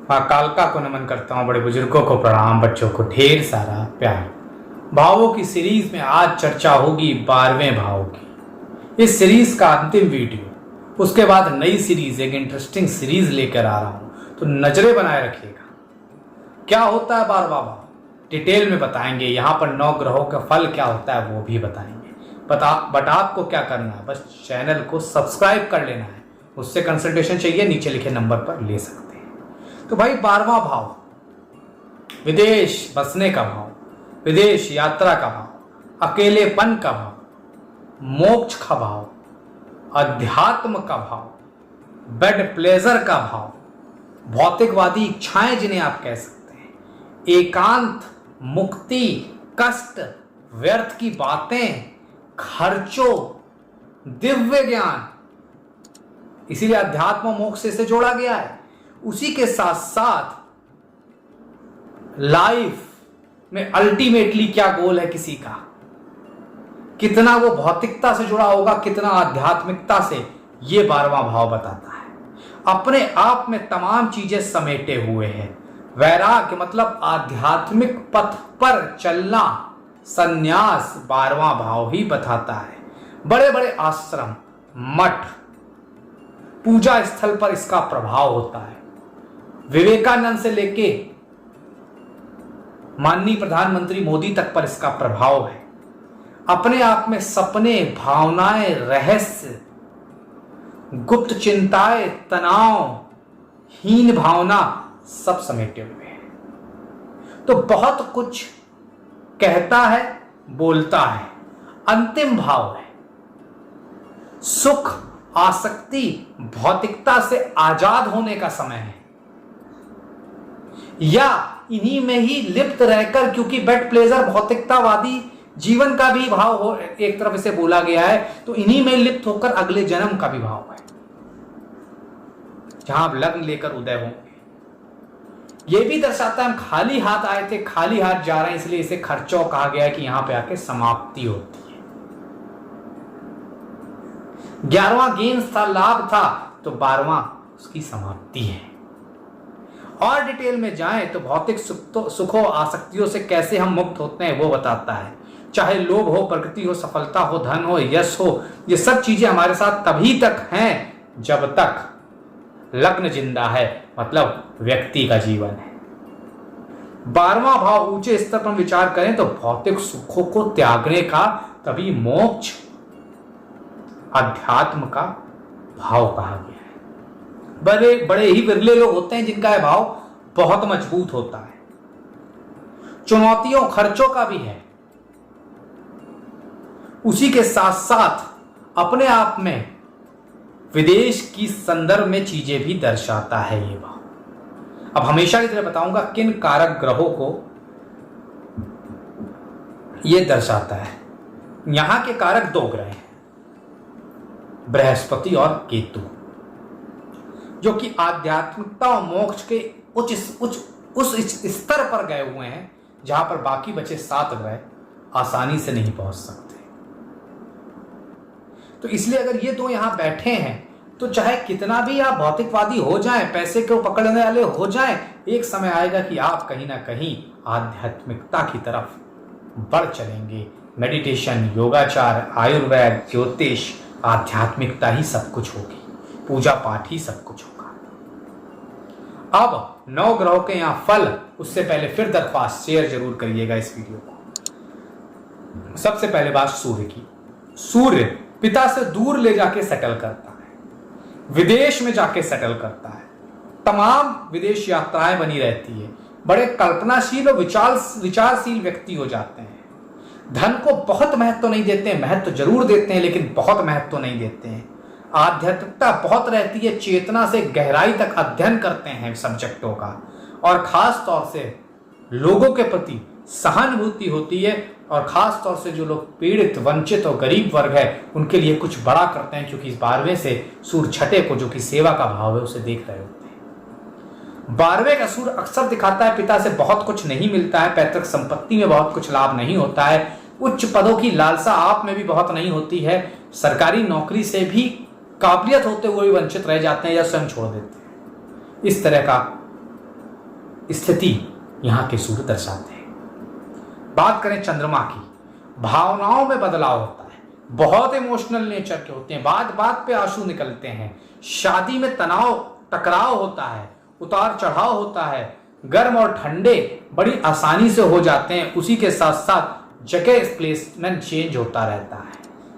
माँ कालका को नमन करता हूँ, बड़े बुजुर्गों को प्रणाम, बच्चों को ढेर सारा प्यार। भावों की सीरीज में आज चर्चा होगी 12वें भाव की। इस सीरीज का अंतिम वीडियो, उसके बाद नई सीरीज, एक इंटरेस्टिंग सीरीज लेकर आ रहा हूँ, तो नजरें बनाए रखिएगा। क्या होता है 12वां भाव डिटेल में बताएंगे। यहाँ पर 9 ग्रहों का फल क्या होता है वो भी बताएंगे। बट आपको क्या करना है, बस चैनल को सब्सक्राइब कर लेना है। उससे कंसल्टेशन चाहिए, नीचे लिखे नंबर पर ले सकते हैं। तो भाई 12वां भाव विदेश बसने का भाव, विदेश यात्रा का भाव, अकेलेपन का भाव, मोक्ष का भाव, अध्यात्म का भाव, बेड प्लेजर का भाव, भौतिकवादी इच्छाएं जिन्हें आप कह सकते हैं, एकांत, मुक्ति, कष्ट, व्यर्थ की बातें, खर्चों, दिव्य ज्ञान, इसीलिए अध्यात्म मोक्ष से जोड़ा गया है। उसी के साथ साथ लाइफ में अल्टीमेटली क्या गोल है किसी का, कितना वो भौतिकता से जुड़ा होगा, कितना आध्यात्मिकता से, ये 12वां भाव बताता है। अपने आप में तमाम चीजें समेटे हुए हैं। वैराग्य मतलब आध्यात्मिक पथ पर चलना, संन्यास 12वां भाव ही बताता है। बड़े बड़े आश्रम, मठ, पूजा स्थल पर इसका प्रभाव होता है। विवेकानंद से लेके माननीय प्रधानमंत्री मोदी तक पर इसका प्रभाव है। अपने आप में सपने, भावनाएं, रहस्य, गुप्त चिंताएं, तनाव, हीन भावना सब समेटे हुए हैं। तो बहुत कुछ कहता है, बोलता है। अंतिम भाव है सुख, आसक्ति, भौतिकता से आजाद होने का समय है, या इन्हीं में ही लिप्त रहकर, क्योंकि बेड प्लेजर भौतिकतावादी जीवन का भी भाव हो, एक तरफ इसे बोला गया है, तो इन्हीं में लिप्त होकर अगले जन्म का भी भाव है, जहां आप लग्न लेकर उदय होंगे। यह भी दर्शाता है हम खाली हाथ आए थे, खाली हाथ जा रहे हैं, इसलिए इसे खर्चों कहा गया है कि यहां पे आके समाप्ति होती है। 11वां गेंस था, लाभ था, तो 12वां उसकी समाप्ति है। और डिटेल में जाएं तो भौतिक सुखों, आसक्तियों से कैसे हम मुक्त होते हैं वो बताता है। चाहे लोभ हो, प्रकृति हो, सफलता हो, धन हो, यश हो, ये सब चीजें हमारे साथ तभी तक हैं जब तक लग्न जिंदा है, मतलब व्यक्ति का जीवन है। 12वां भाव ऊंचे स्तर पर विचार करें तो भौतिक सुखों को त्यागने का, तभी मोक्ष, अध्यात्म का भाव कहा गया है। बड़े बड़े ही विरले लोग होते हैं जिनका यह भाव बहुत मजबूत होता है। चुनौतियों, खर्चों का भी है। उसी के साथ साथ अपने आप में विदेश की संदर्भ में चीजें भी दर्शाता है ये भाव। अब हमेशा की तरह बताऊंगा किन कारक ग्रहों को यह दर्शाता है। यहां के कारक 2 ग्रह हैं, बृहस्पति और केतु, जो कि आध्यात्मिकता और मोक्ष के उस स्तर पर गए हुए हैं जहां पर बाकी बचे 7 ग्रह आसानी से नहीं पहुंच सकते। तो इसलिए अगर ये 2 यहां बैठे हैं तो चाहे कितना भी आप भौतिकवादी हो जाएं, पैसे को पकड़ने वाले हो जाएं, एक समय आएगा कि आप कहीं ना कहीं आध्यात्मिकता की तरफ बढ़ चलेंगे। मेडिटेशन, योगाचार, आयुर्वेद, ज्योतिष, आध्यात्मिकता ही सब कुछ होगी, पूजा पाठ ही सब कुछ होगा। अब 9 ग्रहों के यहां फल, उससे पहले फिर दरख्वास्त शेयर जरूर करिएगा इस वीडियो को। सबसे पहले बात सूर्य की। सूर्य पिता से दूर ले जाके सेटल करता है, विदेश में जाके सेटल करता है। तमाम विदेश यात्राएं बनी रहती है। बड़े कल्पनाशील और विचारशील व्यक्ति हो जाते हैं। धन को बहुत महत्व नहीं देते हैं, महत्व जरूर देते हैं लेकिन बहुत महत्व नहीं देते हैं। आध्यात्मिकता बहुत रहती है, चेतना से गहराई तक अध्ययन करते हैं सब्जेक्टों का, और खास तौर से लोगों के प्रति सहानुभूति होती है, और खास तौर से जो लोग पीड़ित, वंचित और गरीब वर्ग है उनके लिए कुछ बड़ा करते हैं, क्योंकि इस 12वें से सूर्य छठे को, जो कि सेवा का भाव है, उसे देख रहे होते हैं। 12वें का सूर्य अक्सर दिखाता है पिता से बहुत कुछ नहीं मिलता है, पैतृक संपत्ति में बहुत कुछ लाभ नहीं होता है, उच्च पदों की लालसा आप में भी बहुत नहीं होती है, सरकारी नौकरी से भी काबिलियत होते हुए भी वंचित रह जाते हैं या स्वयं छोड़ देते हैं। इस तरह का स्थिति यहाँ के सूर्य दर्शाते हैं। बात करें चंद्रमा की, भावनाओं में बदलाव होता है, बहुत इमोशनल नेचर के होते हैं, बात बात पे आंसू निकलते हैं, शादी में तनाव टकराव होता है, उतार चढ़ाव होता है, गर्म और ठंडे बड़ी आसानी से हो जाते हैं। उसी के साथ साथ जगह प्लेसमेंट चेंज होता रहता है,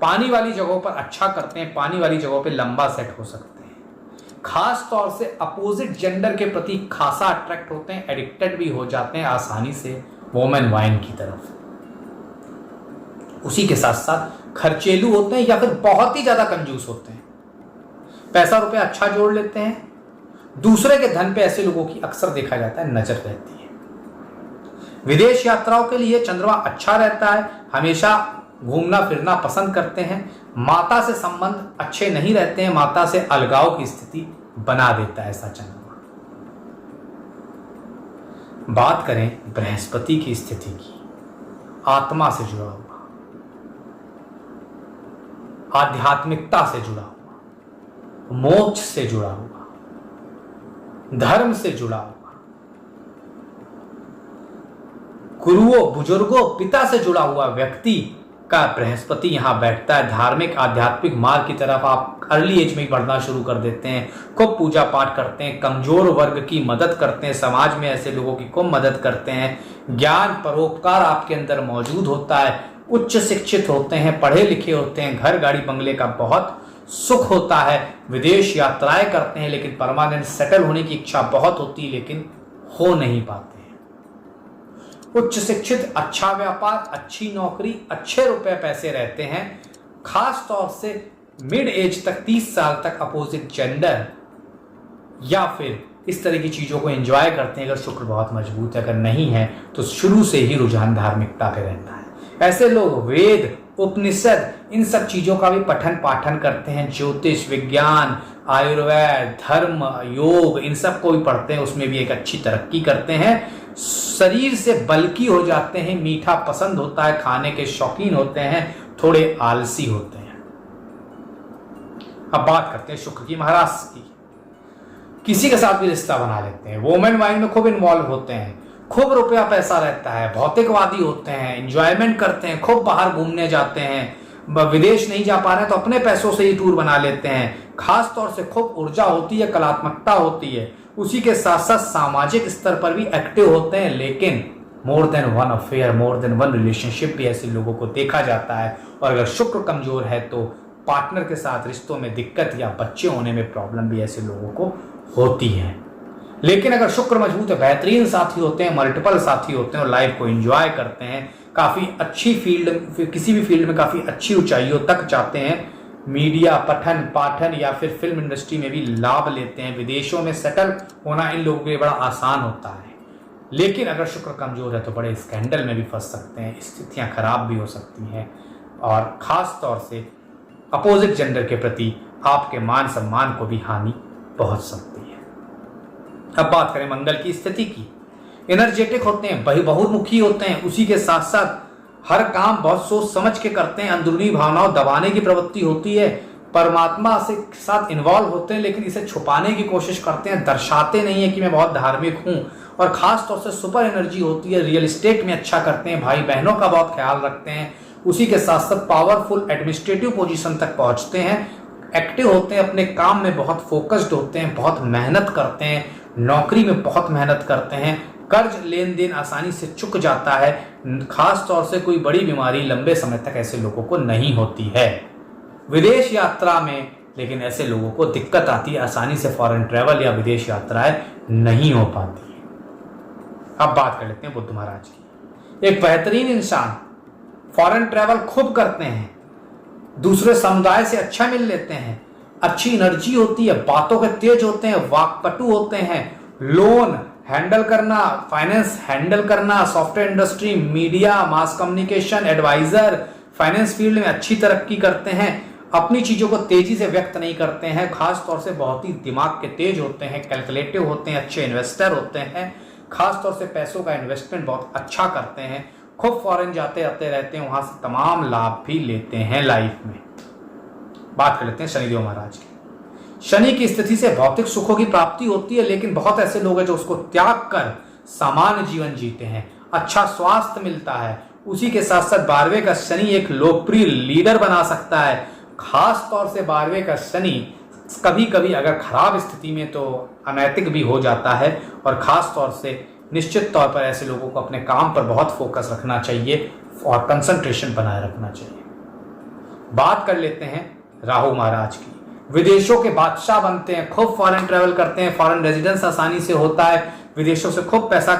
पानी वाली जगहों पर अच्छा करते हैं, पानी वाली जगहों पे लंबा सेट हो सकते हैं। खास तौर से अपोजिट जेंडर के प्रति खासा अट्रैक्ट होते हैं, एडिक्टेड भी हो जाते हैं आसानी से वोमेन वाइन की तरफ। उसी के साथ साथ खर्चेलू होते हैं या फिर बहुत ही ज्यादा कंजूस होते हैं, पैसा रुपया अच्छा जोड़ लेते हैं, दूसरे के धन पे ऐसे लोगों की अक्सर देखा जाता है नजर रहती है। विदेश यात्राओं के लिए चंद्रमा अच्छा रहता है, हमेशा घूमना फिरना पसंद करते हैं। माता से संबंध अच्छे नहीं रहते हैं, माता से अलगाव की स्थिति बना देता है ऐसा चंद्रमा। बात करें बृहस्पति की स्थिति की, आत्मा से जुड़ा हुआ, आध्यात्मिकता से जुड़ा हुआ, मोक्ष से जुड़ा हुआ, धर्म से जुड़ा हुआ, गुरुओं बुजुर्गों पिता से जुड़ा हुआ व्यक्ति का बृहस्पति यहां बैठता है। धार्मिक आध्यात्मिक मार्ग की तरफ आप अर्ली एज में ही बढ़ना शुरू कर देते हैं, खूब पूजा पाठ करते हैं, कमजोर वर्ग की मदद करते हैं, समाज में ऐसे लोगों की खूब मदद करते हैं, ज्ञान परोपकार आपके अंदर मौजूद होता है, उच्च शिक्षित होते हैं, पढ़े लिखे होते हैं, घर गाड़ी बंगले का बहुत सुख होता है, विदेश यात्राएं करते हैं, लेकिन परमानेंट सेटल होने की इच्छा बहुत होती है लेकिन हो नहीं पाते हैं। उच्च शिक्षित, अच्छा व्यापार, अच्छी नौकरी, अच्छे रुपए पैसे रहते हैं। खास तौर से मिड एज तक 30 साल तक अपोजिट जेंडर या फिर इस तरह की चीजों को एंजॉय करते हैं। अगर शुक्र बहुत मजबूत है, अगर नहीं है तो शुरू से ही रुझान धार्मिकता पे रहता है। ऐसे लोग वेद उपनिषद इन सब चीजों का भी पठन पाठन करते हैं, ज्योतिष विज्ञान आयुर्वेद धर्म योग इन सब को भी पढ़ते हैं, उसमें भी एक अच्छी तरक्की करते हैं। शरीर से बल्की हो जाते हैं, मीठा पसंद होता है, खाने के शौकीन होते हैं, थोड़े आलसी होते हैं। अब बात करते हैं शुक्र की, महाराज की। किसी के साथ भी रिश्ता बना लेते हैं, वोमेन वाइन में खूब इन्वॉल्व होते हैं, खूब रुपया पैसा रहता है, भौतिकवादी होते हैं, एंजॉयमेंट करते हैं, खूब बाहर घूमने जाते हैं, विदेश नहीं जा पा रहे तो अपने पैसों से ही टूर बना लेते हैं। खास तौर से खूब ऊर्जा होती है, कलात्मकता होती है। उसी के साथ साथ सामाजिक स्तर पर भी एक्टिव होते हैं, लेकिन more than one affair, more than one relationship भी ऐसे लोगों को देखा जाता है। और अगर शुक्र कमजोर है तो पार्टनर के साथ रिश्तों में दिक्कत या बच्चे होने में प्रॉब्लम भी ऐसे लोगों को होती है। लेकिन अगर शुक्र मजबूत है, बेहतरीन साथी होते हैं, मल्टीपल साथी होते हैं और लाइफ को एंजॉय करते हैं, काफी अच्छी फील्ड, किसी भी फील्ड में काफी अच्छी ऊंचाइयों तक जाते हैं, मीडिया पठन पाठन या फिर फिल्म इंडस्ट्री में भी लाभ लेते हैं, विदेशों में सेटल होना इन लोगों के लिए बड़ा आसान होता है। लेकिन अगर शुक्र कमजोर है तो बड़े स्कैंडल में भी फंस सकते हैं, स्थितियां खराब भी हो सकती हैं और खास तौर से अपोजिट जेंडर के प्रति आपके मान सम्मान को भी हानि पहुंच सकती है। अब बात करें मंगल की स्थिति की। एनर्जेटिक होते हैं, बहुमुखी होते हैं, उसी के साथ साथ हर काम बहुत सोच समझ के करते हैं, अंदरूनी भावनाओं दबाने की प्रवृत्ति होती है, परमात्मा से साथ इन्वॉल्व होते हैं लेकिन इसे छुपाने की कोशिश करते हैं, दर्शाते नहीं है कि मैं बहुत धार्मिक हूं। और खास तौर से सुपर एनर्जी होती है, रियल एस्टेट में अच्छा करते हैं, भाई बहनों का बहुत ख्याल रखते हैं, उसी के साथ साथ पावरफुल एडमिनिस्ट्रेटिव पोजीशन तक पहुंचते हैं, एक्टिव होते हैं, अपने काम में बहुत फोकस्ड होते हैं, बहुत मेहनत करते हैं, नौकरी में बहुत मेहनत करते हैं, कर्ज लेन देन आसानी से चुक जाता है। खास तौर से कोई बड़ी बीमारी लंबे समय तक ऐसे लोगों को नहीं होती है। विदेश यात्रा में लेकिन ऐसे लोगों को दिक्कत आती है, आसानी से फॉरेन ट्रैवल या विदेश यात्राएं नहीं हो पाती है। अब बात कर लेते हैं बुध महाराज की। एक बेहतरीन इंसान, फॉरेन ट्रैवल खूब करते हैं, दूसरे समुदाय से अच्छा मिल लेते हैं, अच्छी एनर्जी होती है, बातों के तेज होते हैं, वाकपटु होते हैं, लोन हैंडल करना, फाइनेंस हैंडल करना, software industry, media, mass communication, adviser, finance field में अच्छी तरक्की करते हैं, अपनी चीजों को तेजी से व्यक्त नहीं करते हैं, खास तौर से बहुत ही दिमाग के तेज होते हैं, कैलकुलेटिव होते हैं, अच्छे इन्वेस्टर होते हैं, खास तौर से पैसों का इन्वेस्टमेंट बहुत अच्छा करते हैं, खूब फॉरेन जाते आते रहते हैं, वहां से तमाम लाभ भी लेते हैं लाइफ में। बात कर लेते हैं शनिदेव महाराज की। शनि की स्थिति से भौतिक सुखों की प्राप्ति होती है, लेकिन बहुत ऐसे लोग हैं जो उसको त्याग कर सामान्य जीवन जीते हैं, अच्छा स्वास्थ्य मिलता है। उसी के साथ साथ 12वें का शनि एक लोकप्रिय लीडर बना सकता है। खास तौर से 12वें का शनि कभी कभी अगर खराब स्थिति में तो अनैतिक भी हो जाता है, और खास तौर से निश्चित तौर पर ऐसे लोगों को अपने काम पर बहुत फोकस रखना चाहिए और कंसंट्रेशन बनाए रखना चाहिए। बात कर लेते हैं राहु महाराज की। विदेशों के बादशाह बनते हैं, खूब फॉरेन ट्रैवल करते हैं, फॉरेन रेजिडेंस आसानी से होता है, विदेशों से खूब पैसा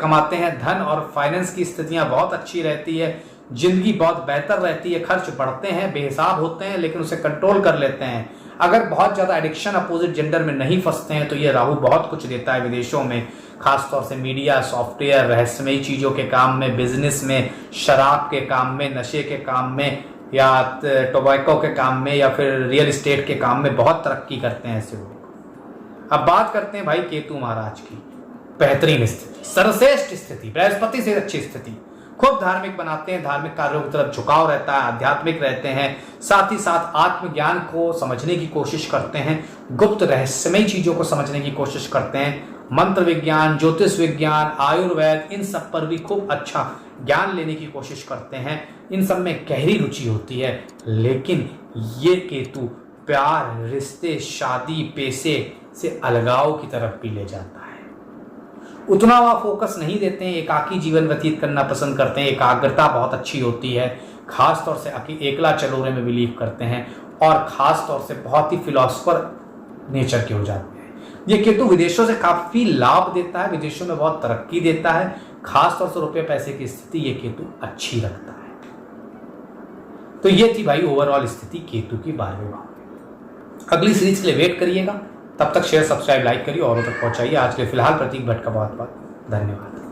कमाते हैं, धन और फाइनेंस की स्थितियां बहुत अच्छी रहती है, जिंदगी बहुत बेहतर रहती है, खर्च बढ़ते हैं, बेहिसाब होते हैं, लेकिन उसे कंट्रोल कर लेते हैं। अगर बहुत ज्यादा एडिक्शन अपोजिट जेंडर में नहीं फंसते हैं तो ये राहु बहुत कुछ देता है विदेशों में, खासतौर से मीडिया, सॉफ्टवेयर, रहस्यमयी चीजों के काम में, बिजनेस में, शराब के काम में, नशे के काम में, या टोबैको के काम में, या फिर रियल एस्टेट के काम में बहुत तरक्की करते हैं ऐसे लोग। अब बात करते हैं भाई केतु महाराज की। बेहतरीन स्थिति, सर्वश्रेष्ठ स्थिति, बृहस्पति से अच्छी स्थिति, खूब धार्मिक बनाते हैं, धार्मिक कार्यों की तरफ झुकाव रहता है, आध्यात्मिक रहते हैं, साथ ही साथ आत्मज्ञान को समझने की कोशिश करते हैं, गुप्त रहस्यमयी चीजों को समझने की कोशिश करते हैं, मंत्र विज्ञान, ज्योतिष विज्ञान, आयुर्वेद, इन सब पर भी खूब अच्छा ज्ञान लेने की कोशिश करते हैं। इन सब में गहरी रुचि होती है, लेकिन ये केतु प्यार, रिश्ते, शादी, पैसे से अलगाव की तरफ भी ले जाता है। उतना वह फोकस नहीं देते हैं, एकाकी जीवन व्यतीत करना पसंद करते हैं, एकाग्रता बहुत अच्छी होती है, खास तौर से एकला चलोरे में बिलीव करते हैं, और खास तौर से बहुत ही फिलोसफर नेचर के हो जाते हैं। ये केतु विदेशों से काफी लाभ देता है, विदेशों में बहुत तरक्की देता है, खास तौर से रुपये पैसे की स्थिति ये केतु अच्छी रखता है। तो ये थी भाई ओवरऑल स्थिति केतु की 12वें भाव में। अगली सीरीज के लिए वेट करिएगा, तब तक शेयर, सब्सक्राइब, लाइक करिए, औरों तक पहुंचाइए। आज के लिए फिलहाल प्रतीक भट्ट का बहुत बहुत धन्यवाद।